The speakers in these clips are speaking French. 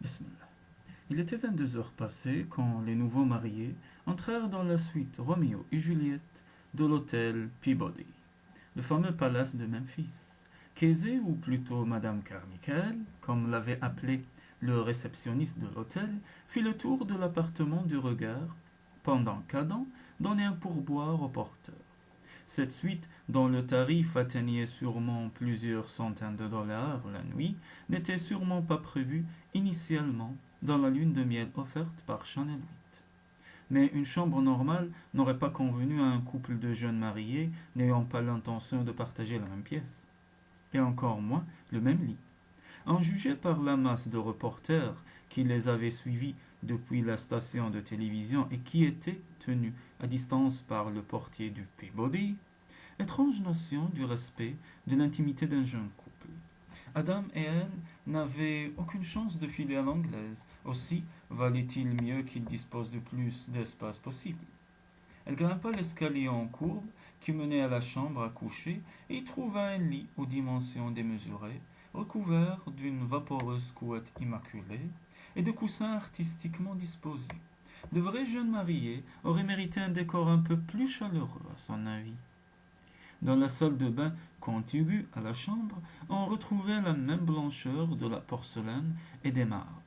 Bismillah. Il était 22 heures passées quand les nouveaux mariés entrèrent dans la suite Roméo et Juliette de l'hôtel Peabody, le fameux palace de Memphis. Casey, ou plutôt Madame Carmichael, comme l'avait appelé le réceptionniste de l'hôtel, fit le tour de l'appartement du regard, pendant qu'Adam donnait un pourboire au porteur. Cette suite, dont le tarif atteignait sûrement plusieurs centaines de dollars la nuit, n'était sûrement pas prévue initialement dans la lune de miel offerte par Chanel 8. Mais une chambre normale n'aurait pas convenu à un couple de jeunes mariés n'ayant pas l'intention de partager la même pièce, et encore moins le même lit. En juger par la masse de reporters qui les avaient suivis depuis la station de télévision et qui étaient tenus à distance par le portier du Peabody, étrange notion du respect de l'intimité d'un jeune couple. Adam et elle n'avaient aucune chance de filer à l'anglaise. Aussi valait-il mieux qu'ils disposent du plus d'espace possible. Elle grimpa l'escalier en courbe qui menait à la chambre à coucher et y trouva un lit aux dimensions démesurées, recouvert d'une vaporeuse couette immaculée et de coussins artistiquement disposés. De vrais jeunes mariés auraient mérité un décor un peu plus chaleureux, à son avis. Dans la salle de bain contiguë à la chambre, on retrouvait la même blancheur de la porcelaine et des marbres,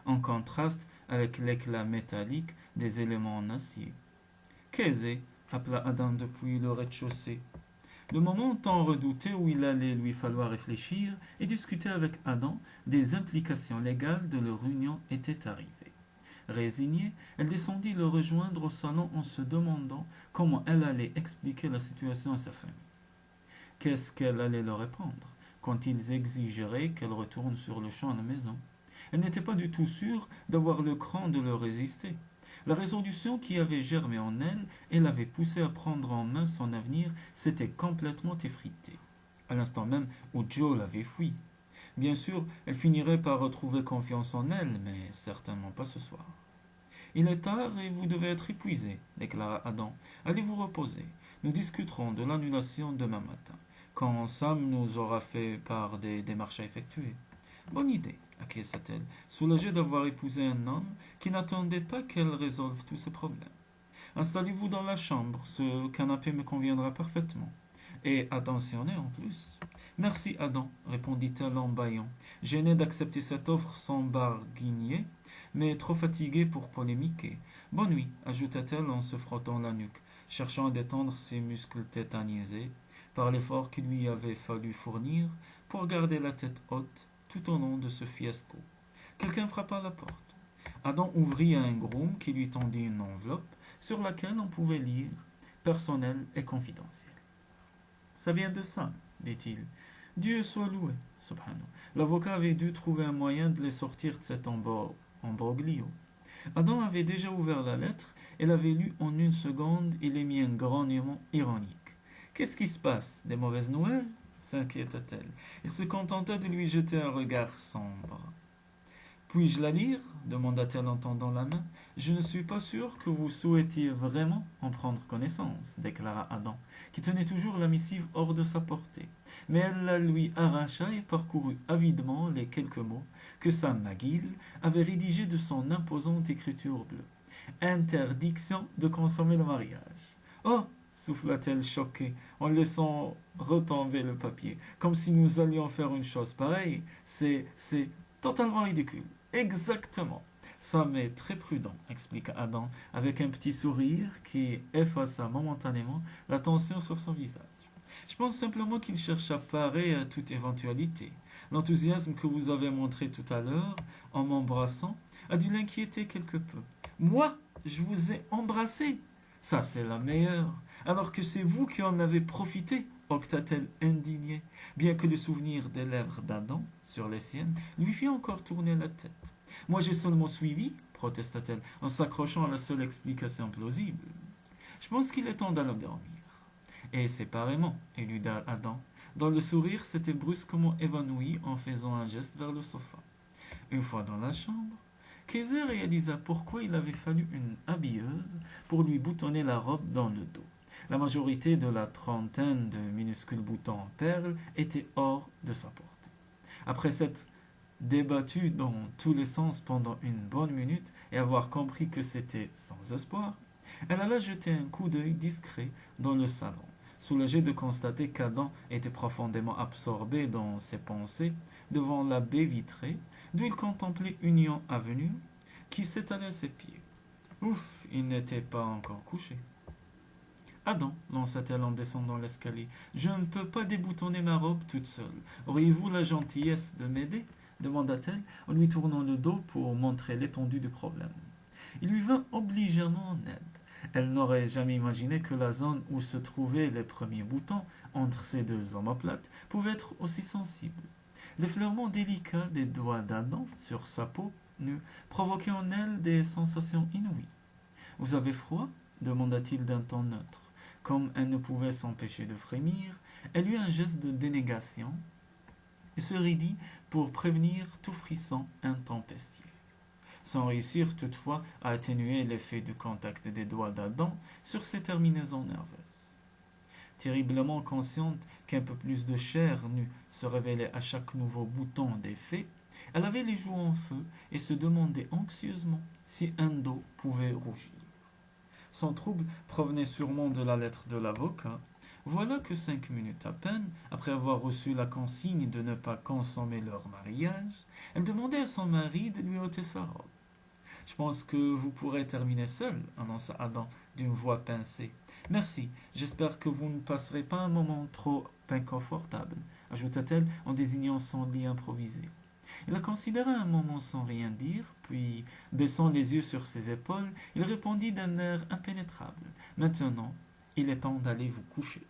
en contraste avec l'éclat métallique des éléments en acier. Casey appela Adam depuis le rez-de-chaussée. Le moment tant redouté où il allait lui falloir réfléchir et discuter avec Adam des implications légales de leur union était arrivé. Résignée, elle descendit le rejoindre au salon en se demandant comment elle allait expliquer la situation à sa famille. Qu'est-ce qu'elle allait leur répondre quand ils exigeraient qu'elle retourne sur le champ à la maison? Elle n'était pas du tout sûre d'avoir le cran de leur résister. La résolution qui avait germé en elle et l'avait poussée à prendre en main son avenir s'était complètement effritée, à l'instant même où Joe l'avait fui. Bien sûr, elle finirait par retrouver confiance en elle, mais certainement pas ce soir. Il est tard et vous devez être épuisé, déclara Adam. Allez vous reposer. Nous discuterons de l'annulation demain matin, quand Sam nous aura fait part des démarches à effectuer. Bonne idée, acquiesça-t-elle, soulagée d'avoir épousé un homme qui n'attendait pas qu'elle résolve tous ses problèmes. Installez-vous dans la chambre, ce canapé me conviendra parfaitement. Et attentionné en plus. Merci, Adam, répondit-elle en bâillant, gênée d'accepter cette offre sans barguigner, mais trop fatiguée pour polémiquer. Bonne nuit, ajouta-t-elle en se frottant la nuque, cherchant à détendre ses muscles tétanisés par l'effort qu'il lui avait fallu fournir pour garder la tête haute tout au long de ce fiasco. Quelqu'un frappa à la porte. Adam ouvrit à un groom qui lui tendit une enveloppe sur laquelle on pouvait lire personnel et confidentiel. Ça vient de ça, dit-il. Dieu soit loué, subhanahu. L'avocat avait dû trouver un moyen de les sortir de cet embroglio. Adam avait déjà ouvert la lettre et l'avait lue en une seconde et l'émit un grognement ironique. Qu'est-ce qui se passe? Des mauvaises nouvelles? S'inquiéta-t-elle. Il se contenta de lui jeter un regard sombre. Puis-je la lire? Demanda-t-elle en tendant la main. Je ne suis pas sûr que vous souhaitiez vraiment en prendre connaissance, déclara Adam, qui tenait toujours la missive hors de sa portée. Mais elle la lui arracha et parcourut avidement les quelques mots que Sam McGill avait rédigés de son imposante écriture bleue. Interdiction de consommer le mariage. Oh! Souffla-t-elle choquée, en laissant retomber le papier, comme si nous allions faire une chose pareille. C'est totalement ridicule. Exactement. Sam est très prudent, expliqua Adam, avec un petit sourire qui effaça momentanément la tension sur son visage. Je pense simplement qu'il cherche à parer à toute éventualité. L'enthousiasme que vous avez montré tout à l'heure, en m'embrassant, a dû l'inquiéter quelque peu. Moi, je vous ai embrassé. Ça, c'est la meilleure. Alors que c'est vous qui en avez profité, octa-t-elle indignée, bien que le souvenir des lèvres d'Adam, sur les siennes, lui fit encore tourner la tête. Moi, j'ai seulement suivi, protesta-t-elle, en s'accrochant à la seule explication plausible. Je pense qu'il est temps d'aller dormir. Et séparément, éluda Adam, dont le sourire s'était brusquement évanoui en faisant un geste vers le sofa. Une fois dans la chambre, Kaiser réalisa pourquoi il avait fallu une habilleuse pour lui boutonner la robe dans le dos. La majorité de la trentaine de minuscules boutons en perles était hors de sa portée. Après cette débattu dans tous les sens pendant une bonne minute et avoir compris que c'était sans espoir, elle alla jeter un coup d'œil discret dans le salon, soulagée de constater qu'Adam était profondément absorbé dans ses pensées devant la baie vitrée d'où il contemplait Union Avenue qui s'étalait à ses pieds. Ouf, il n'était pas encore couché. Adam, lança-t-elle en descendant l'escalier, je ne peux pas déboutonner ma robe toute seule. Auriez-vous la gentillesse de m'aider demanda-t-elle en lui tournant le dos pour montrer l'étendue du problème. Il lui vint obligeamment en aide. Elle n'aurait jamais imaginé que la zone où se trouvaient les premiers boutons entre ces deux omoplates pouvait être aussi sensible. L'effleurement délicat des doigts d'Adam sur sa peau nu provoquait en elle des sensations inouïes. Vous avez froid demanda-t-il d'un ton neutre. Comme elle ne pouvait s'empêcher de frémir, elle eut un geste de dénégation et se raidit pour prévenir tout frisson intempestif, sans réussir toutefois à atténuer l'effet du contact des doigts d'Adam sur ses terminaisons nerveuses. Terriblement consciente qu'un peu plus de chair nue se révélait à chaque nouveau bouton d'effet, elle avait les joues en feu et se demandait anxieusement si Endo pouvait rougir. Son trouble provenait sûrement de la lettre de l'avocat. Voilà que 5 minutes à peine, après avoir reçu la consigne de ne pas consommer leur mariage, elle demandait à son mari de lui ôter sa robe. Je pense que vous pourrez terminer seul, annonça Adam d'une voix pincée. Merci, j'espère que vous ne passerez pas un moment trop inconfortable, ajouta-t-elle en désignant son lit improvisé. Il la considéra un moment sans rien dire, puis, baissant les yeux sur ses épaules, il répondit d'un air impénétrable. Maintenant, il est temps d'aller vous coucher.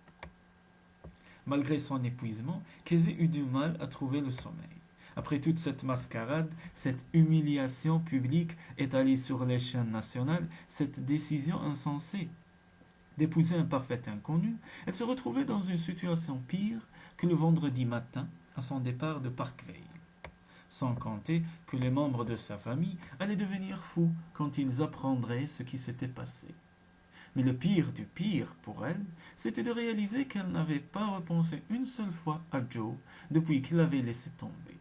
Malgré son épuisement, Kesey eut du mal à trouver le sommeil. Après toute cette mascarade, cette humiliation publique étalée sur les chaînes nationales, cette décision insensée d'épouser un parfait inconnu, elle se retrouvait dans une situation pire que le vendredi matin à son départ de Parkvale. Sans compter que les membres de sa famille allaient devenir fous quand ils apprendraient ce qui s'était passé. Mais le pire du pire pour elle, c'était de réaliser qu'elle n'avait pas repensé une seule fois à Joe depuis qu'il l'avait laissé tomber.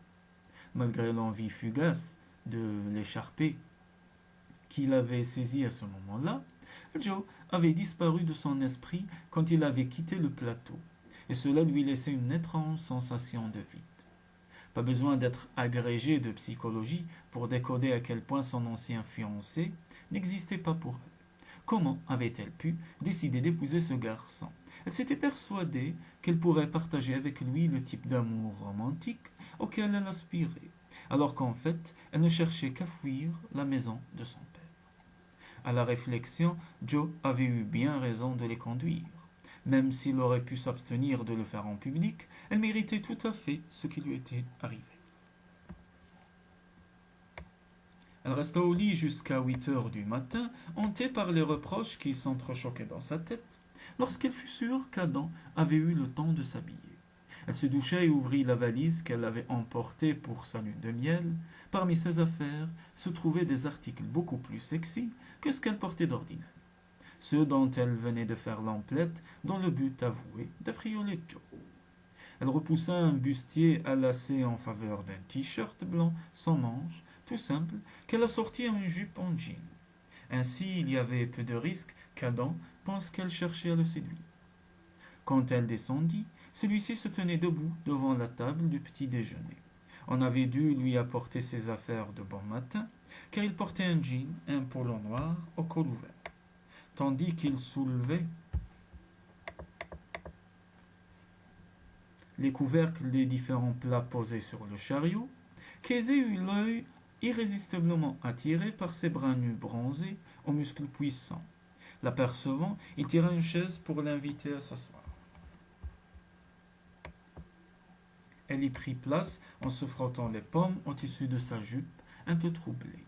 Malgré l'envie fugace de l'écharper qu'il avait saisi à ce moment-là, Joe avait disparu de son esprit quand il avait quitté le plateau, et cela lui laissait une étrange sensation de vide. Pas besoin d'être agrégé de psychologie pour décoder à quel point son ancien fiancé n'existait pas pour elle. Comment avait-elle pu décider d'épouser ce garçon? Elle s'était persuadée qu'elle pourrait partager avec lui le type d'amour romantique auquel elle aspirait, alors qu'en fait, elle ne cherchait qu'à fuir la maison de son père. À la réflexion, Joe avait eu bien raison de les conduire. Même s'il aurait pu s'abstenir de le faire en public, elle méritait tout à fait ce qui lui était arrivé. Elle resta au lit jusqu'à 8 heures du matin, hantée par les reproches qui s'entrechoquaient dans sa tête, lorsqu'elle fut sûre qu'Adam avait eu le temps de s'habiller. Elle se doucha et ouvrit la valise qu'elle avait emportée pour sa lune de miel. Parmi ses affaires se trouvaient des articles beaucoup plus sexy que ce qu'elle portait d'ordinaire, ceux dont elle venait de faire l'emplette dans le but avoué d'affrioler Joe. Elle repoussa un bustier à lacets en faveur d'un t-shirt blanc sans manches, tout simple, qu'elle assortit à une jupe en jean. Ainsi, il y avait peu de risque qu'Adam pense qu'elle cherchait à le séduire. Quand elle descendit, celui-ci se tenait debout devant la table du petit déjeuner. On avait dû lui apporter ses affaires de bon matin, car il portait un jean, un polo noir au col ouvert. Tandis qu'il soulevait les couvercles des différents plats posés sur le chariot, Kesey eut l'œil irrésistiblement attiré par ses bras nus bronzés aux muscles puissants. L'apercevant, il tira une chaise pour l'inviter à s'asseoir. Elle y prit place en se frottant les pommes au tissu de sa jupe, un peu troublée.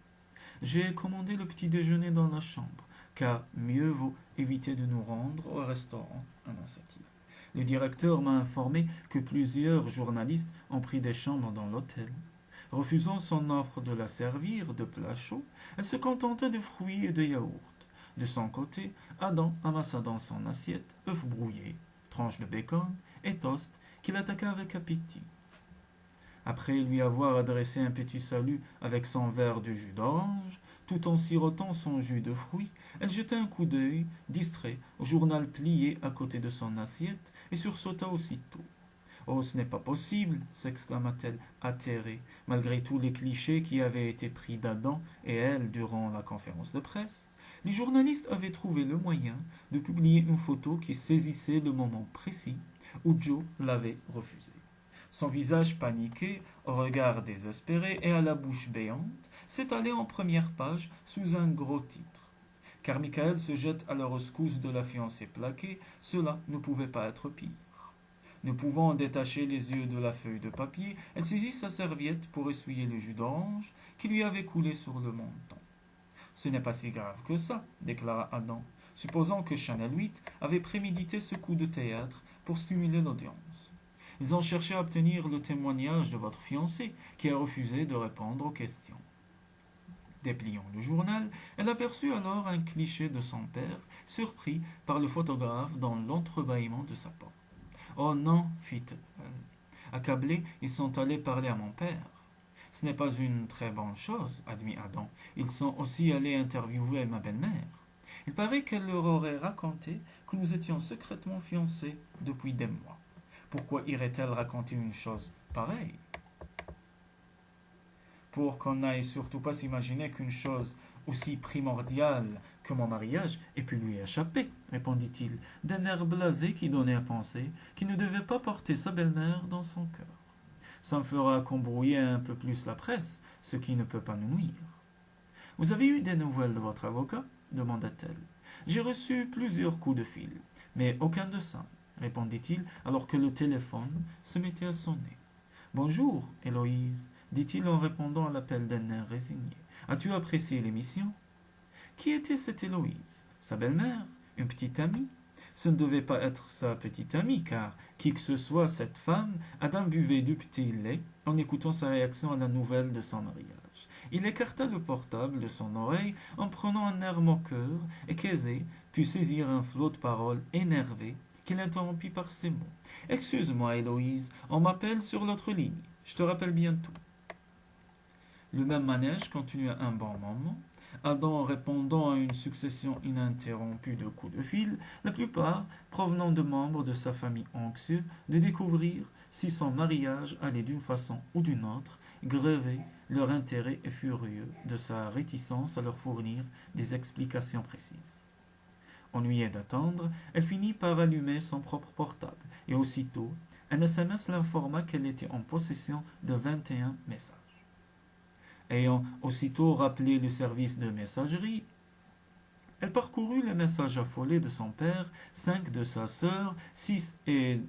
J'ai commandé le petit déjeuner dans la chambre, car mieux vaut éviter de nous rendre au restaurant, annonça-t-il. Le directeur m'a informé que plusieurs journalistes ont pris des chambres dans l'hôtel. Refusant son offre de la servir de plats chauds, elle se contenta de fruits et de yaourts. De son côté, Adam amassa dans son assiette œufs brouillés, tranches de bacon et toast qu'il attaqua avec appétit. Après lui avoir adressé un petit salut avec son verre de jus d'orange, tout en sirotant son jus de fruits, elle jeta un coup d'œil, distrait, au journal plié à côté de son assiette et sursauta aussitôt. Oh, ce n'est pas possible, s'exclama-t-elle, atterrée, malgré tous les clichés qui avaient été pris d'Adam et elle durant la conférence de presse. Les journalistes avaient trouvé le moyen de publier une photo qui saisissait le moment précis où Joe l'avait refusé. Son visage paniqué, au regard désespéré et à la bouche béante, s'étalait en première page sous un gros titre. Car Michael se jette à la rescousse de la fiancée plaquée, cela ne pouvait pas être pire. Ne pouvant détacher les yeux de la feuille de papier, elle saisit sa serviette pour essuyer le jus d'orange qui lui avait coulé sur le menton. Ce n'est pas si grave que ça, déclara Adam, supposant que Chanel 8 avait prémédité ce coup de théâtre pour stimuler l'audience. Ils ont cherché à obtenir le témoignage de votre fiancé, qui a refusé de répondre aux questions. Dépliant le journal, elle aperçut alors un cliché de son père, surpris par le photographe dans l'entrebâillement de sa porte. Oh non, fit-elle. Accablés, ils sont allés parler à mon père. Ce n'est pas une très bonne chose, admit Adam. Ils sont aussi allés interviewer ma belle-mère. Il paraît qu'elle leur aurait raconté que nous étions secrètement fiancés depuis des mois. Pourquoi irait-elle raconter une chose pareille? Pour qu'on n'aille surtout pas s'imaginer qu'une chose aussi primordiale que mon mariage ait pu lui échapper, répondit-il, d'un air blasé qui donnait à penser qu'il ne devait pas porter sa belle-mère dans son cœur. Ça me fera qu'embrouiller un peu plus la presse, ce qui ne peut pas nous nuire. Vous avez eu des nouvelles de votre avocat? Demanda-t-elle. J'ai reçu plusieurs coups de fil, mais aucun de ça, répondit-il alors que le téléphone se mettait à sonner. Bonjour, Héloïse, dit-il en répondant à l'appel d'un air résigné. As-tu apprécié l'émission? Qui était cette Héloïse? Sa belle-mère? Une petite amie? Ce ne devait pas être sa petite amie, car qui que ce soit cette femme, Adam buvait du petit lait en écoutant sa réaction à la nouvelle de son mariage. Il écarta le portable de son oreille en prenant un air moqueur et Casey put saisir un flot de paroles énervé qu'il interrompit par ces mots. Excuse-moi, Héloïse, on m'appelle sur l'autre ligne. Je te rappelle bientôt. Le même manège continua un bon moment. Adam répondant à une succession ininterrompue de coups de fil, la plupart provenant de membres de sa famille anxieux de découvrir si son mariage allait d'une façon ou d'une autre grever leur intérêt et furieux de sa réticence à leur fournir des explications précises. Ennuyée d'attendre, elle finit par allumer son propre portable et aussitôt, un SMS l'informa qu'elle était en possession de 21 messages. Ayant aussitôt rappelé le service de messagerie, elle parcourut les messages affolés de son père, 5 de sa sœur, 6 et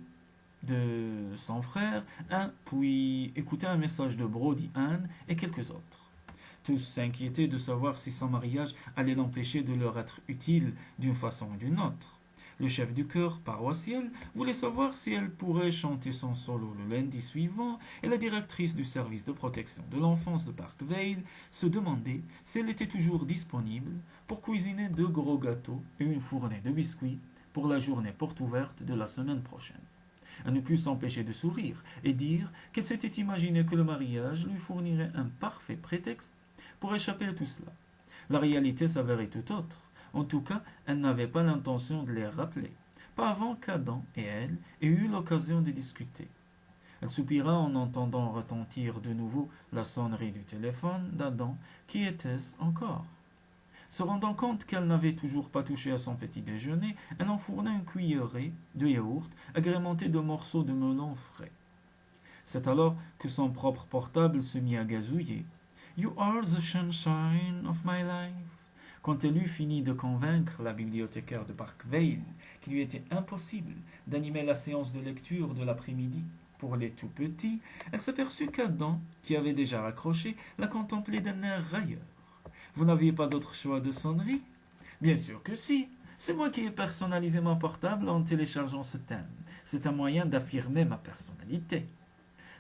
de son frère, puis écouta un message de Brody Ann et quelques autres. Tous s'inquiétaient de savoir si son mariage allait l'empêcher de leur être utile d'une façon ou d'une autre. Le chef du chœur paroissial voulait savoir si elle pourrait chanter son solo le lundi suivant, et la directrice du service de protection de l'enfance de Parkvale se demandait si elle était toujours disponible pour cuisiner 2 gros gâteaux et une fournée de biscuits pour la journée porte ouverte de la semaine prochaine. Elle ne put s'empêcher de sourire et dire qu'elle s'était imaginé que le mariage lui fournirait un parfait prétexte pour échapper à tout cela. La réalité s'avérait tout autre. En tout cas, elle n'avait pas l'intention de les rappeler, pas avant qu'Adam et elle aient eu l'occasion de discuter. Elle soupira en entendant retentir de nouveau la sonnerie du téléphone d'Adam. Qui était-ce encore? Se rendant compte qu'elle n'avait toujours pas touché à son petit déjeuner, elle enfourna une cuillerée de yaourt agrémentée de morceaux de melon frais. C'est alors que son propre portable se mit à gazouiller. You are the sunshine of my life. Quand elle eut fini de convaincre la bibliothécaire de Parkvale qu'il lui était impossible d'animer la séance de lecture de l'après-midi pour les tout petits, elle s'aperçut qu'Adam, qui avait déjà raccroché, la contemplait d'un air railleur. Vous n'aviez pas d'autre choix de sonnerie? Bien sûr que si. C'est moi qui ai personnalisé mon portable en téléchargeant ce thème. C'est un moyen d'affirmer ma personnalité.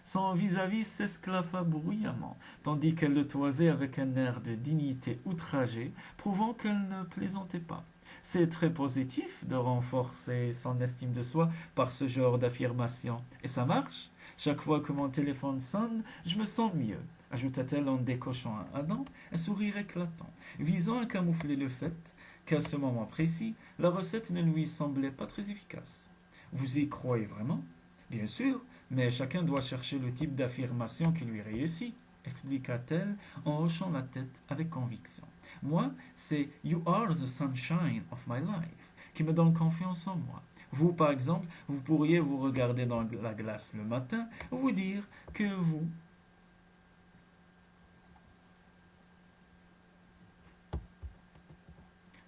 Son vis-à-vis s'esclaffa bruyamment, tandis qu'elle le toisait avec un air de dignité outragée, prouvant qu'elle ne plaisantait pas. C'est très positif de renforcer son estime de soi par ce genre d'affirmation. Et ça marche? Chaque fois que mon téléphone sonne, je me sens mieux, ajouta-t-elle en décochant un Adam, un sourire éclatant, visant à camoufler le fait qu'à ce moment précis, la recette ne lui semblait pas très efficace. Vous y croyez vraiment? Bien sûr, mais chacun doit chercher le type d'affirmation qui lui réussit, expliqua-t-elle en hochant la tête avec conviction. Moi, c'est You are the sunshine of my life qui me donne confiance en moi. Vous, par exemple, vous pourriez vous regarder dans la glace le matin, vous dire que vous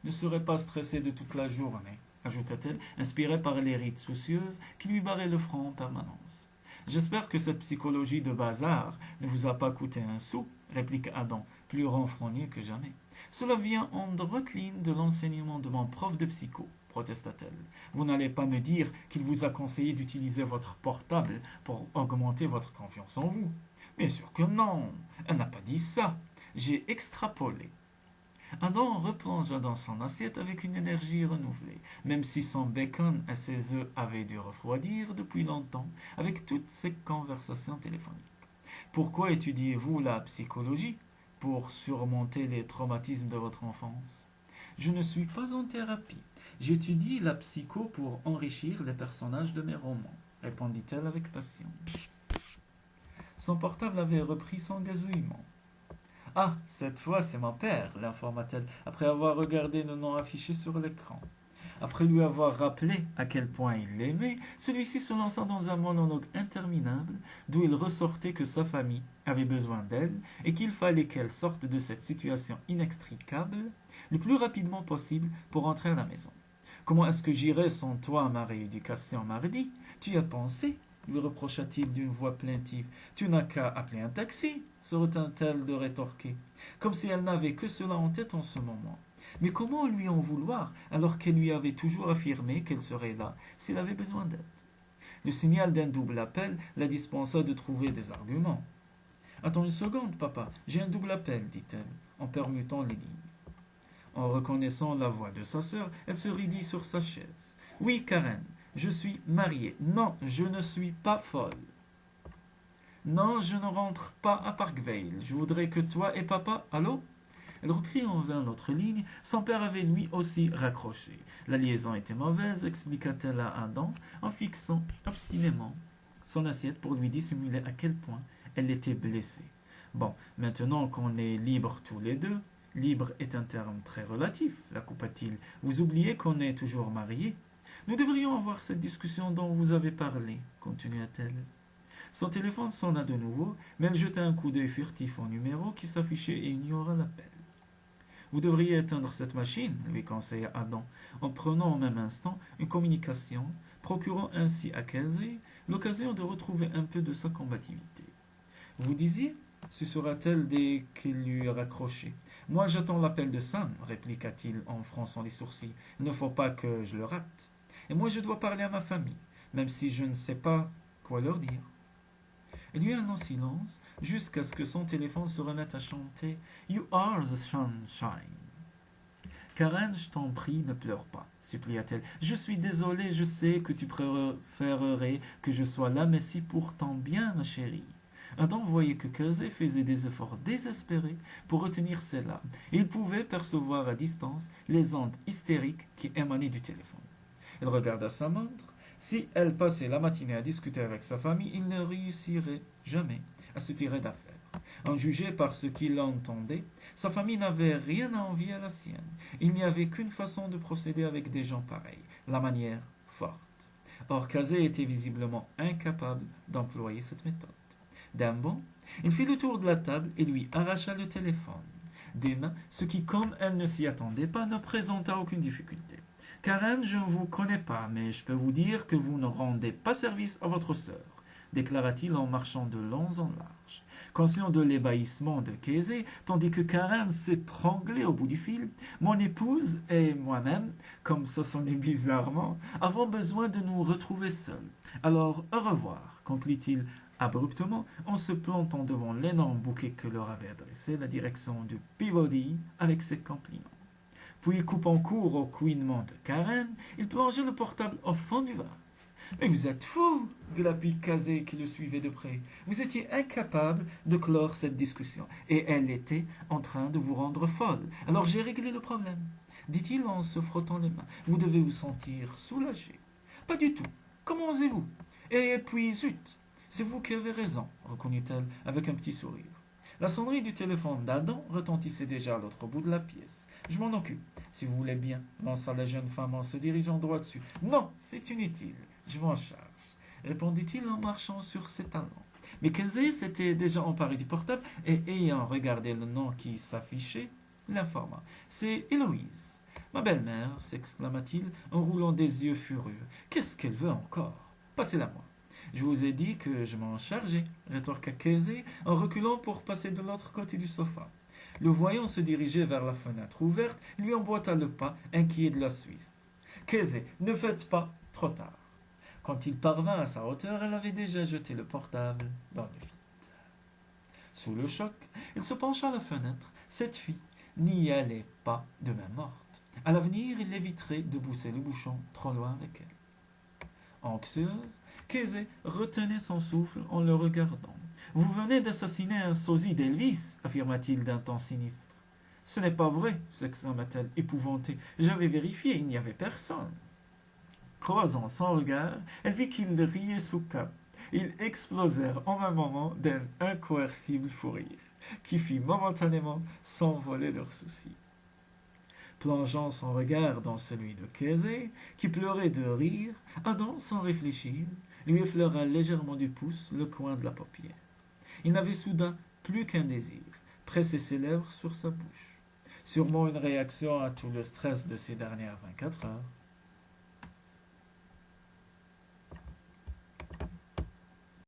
ne serez pas stressé de toute la journée, ajouta-t-elle, inspirée par les rides soucieuses qui lui barraient le front en permanence. J'espère que cette psychologie de bazar ne vous a pas coûté un sou, répliqua Adam, plus renfrogné que jamais. Cela vient en droite ligne de l'enseignement de mon prof de psycho, protesta-t-elle. Vous n'allez pas me dire qu'il vous a conseillé d'utiliser votre portable pour augmenter votre confiance en vous. Bien sûr que non, elle n'a pas dit ça. J'ai extrapolé. Adam replongea dans son assiette avec une énergie renouvelée, même si son bacon et ses œufs avaient dû refroidir depuis longtemps avec toutes ces conversations téléphoniques. Pourquoi étudiez-vous la psychologie? Pour surmonter les traumatismes de votre enfance? Je ne suis pas en thérapie. J'étudie la psycho pour enrichir les personnages de mes romans, répondit-elle avec passion. Son portable avait repris son gazouillement. Ah, cette fois c'est mon père, l'informa-t-elle, après avoir regardé le nom affiché sur l'écran. Après lui avoir rappelé à quel point il l'aimait, celui-ci se lança dans un monologue interminable d'où il ressortait que sa famille avait besoin d'elle et qu'il fallait qu'elle sorte de cette situation inextricable le plus rapidement possible pour rentrer à la maison. Comment est-ce que j'irai sans toi à ma rééducation mardi? Tu y as pensé? Lui reprocha-t-il d'une voix plaintive. Tu n'as qu'à appeler un taxi, se retint-elle de rétorquer, comme si elle n'avait que cela en tête en ce moment. Mais comment lui en vouloir alors qu'elle lui avait toujours affirmé qu'elle serait là s'il avait besoin d'aide? Le signal d'un double appel la dispensa de trouver des arguments. Attends une seconde, papa, j'ai un double appel, dit-elle, en permutant les lignes. En reconnaissant la voix de sa sœur, elle se raidit sur sa chaise. Oui, Karen, je suis mariée. Non, je ne suis pas folle. Non, je ne rentre pas à Parkvale. Je voudrais que toi et papa... Allô? Elle reprit en vain l'autre ligne. Son père avait lui aussi raccroché. La liaison était mauvaise, expliqua-t-elle à Adam, en fixant obstinément son assiette pour lui dissimuler à quel point elle était blessée. Bon, maintenant qu'on est libres tous les deux, libre est un terme très relatif, la coupa-t-il. Vous oubliez qu'on est toujours mariés. Nous devrions avoir cette discussion dont vous avez parlé, continua-t-elle. Son téléphone sonna de nouveau, mais elle jeta un coup d'œil furtif au numéro qui s'affichait et ignora l'appel. Vous devriez éteindre cette machine, lui conseilla Adam, en prenant au même instant une communication, procurant ainsi à Casey l'occasion de retrouver un peu de sa combativité. Vous disiez? Susurra-t-elle dès qu'il lui raccroché. Moi j'attends l'appel de Sam, répliqua-t-il en fronçant les sourcils. Il ne faut pas que je le rate. Et moi je dois parler à ma famille, même si je ne sais pas quoi leur dire. Il y eut un long silence, jusqu'à ce que son téléphone se remette à chanter You are the sunshine. Karen, je t'en prie, ne pleure pas, supplia-t-elle. Je suis désolée, je sais que tu préférerais que je sois là, mais si pour ton bien, ma chérie. Adam voyait que Casey faisait des efforts désespérés pour retenir ses larmes, et il pouvait percevoir à distance les ondes hystériques qui émanaient du téléphone. Il regarda sa montre. Si elle passait la matinée à discuter avec sa famille, il ne réussirait jamais à se tirer d'affaire. En juger par ce qu'il entendait, sa famille n'avait rien à envier à la sienne. Il n'y avait qu'une façon de procéder avec des gens pareils, la manière forte. Or, Casey était visiblement incapable d'employer cette méthode. D'un bond, il fit le tour de la table et lui arracha le téléphone des mains, ce qui, comme elle ne s'y attendait pas, ne présenta aucune difficulté. Karen, je ne vous connais pas, mais je peux vous dire que vous ne rendez pas service à votre sœur, déclara-t-il en marchant de long en large. Conscient de l'ébahissement de Casey, tandis que Karen s'étranglait au bout du fil, mon épouse et moi-même, comme ça sonnait bizarrement, avons besoin de nous retrouver seuls. Alors, au revoir, conclut-il abruptement en se plantant devant l'énorme bouquet que leur avait adressé la direction de Peabody avec ses compliments. Puis, coupant court au couinement de Karen, il plongea le portable au fond du vase. Mais vous êtes fou, glapit Kazé qui le suivait de près. Vous étiez incapable de clore cette discussion, et elle était en train de vous rendre folle. Alors j'ai réglé le problème, dit-il en se frottant les mains. Vous devez vous sentir soulagé. Pas du tout. Comment osez-vous? Et puis, zut, c'est vous qui avez raison, reconnut-elle avec un petit sourire. La sonnerie du téléphone d'Adam retentissait déjà à l'autre bout de la pièce. Je m'en occupe, si vous voulez bien, lança la jeune femme en se dirigeant droit dessus. Non, c'est inutile, je m'en charge, répondit-il en marchant sur ses talons. Mais Kenzé s'était déjà emparé du portable et, ayant regardé le nom qui s'affichait, l'informa. C'est Héloïse. Ma belle-mère, s'exclama-t-il en roulant des yeux furieux. Qu'est-ce qu'elle veut encore? Passez-la moi. Je vous ai dit que je m'en chargeais, rétorqua Kenzé en reculant pour passer de l'autre côté du sofa. Le voyant se diriger vers la fenêtre ouverte, lui emboîta le pas, inquiet de la suite. Kenzé, ne faites pas trop tard. Quand il parvint à sa hauteur, elle avait déjà jeté le portable dans le vide. Sous le choc, il se pencha à la fenêtre. Cette fille n'y allait pas de main morte. À l'avenir, il éviterait de pousser le bouchon trop loin avec elle. Anxieuse, Kenzé retenait son souffle en le regardant. Vous venez d'assassiner un sosie d'Elvis, affirma-t-il d'un ton sinistre. Ce n'est pas vrai, s'exclama-t-elle, épouvantée. J'avais vérifié, il n'y avait personne. Croisant son regard, elle vit qu'il riait sous cap. Ils explosèrent en un moment d'un incoercible fou rire, qui fit momentanément s'envoler leurs soucis. Plongeant son regard dans celui de Kenzé, qui pleurait de rire, Adam, sans réfléchir, lui effleura légèrement du pouce le coin de la paupière. Il n'avait soudain plus qu'un désir, presser ses lèvres sur sa bouche. Sûrement une réaction à tout le stress de ces dernières 24 heures.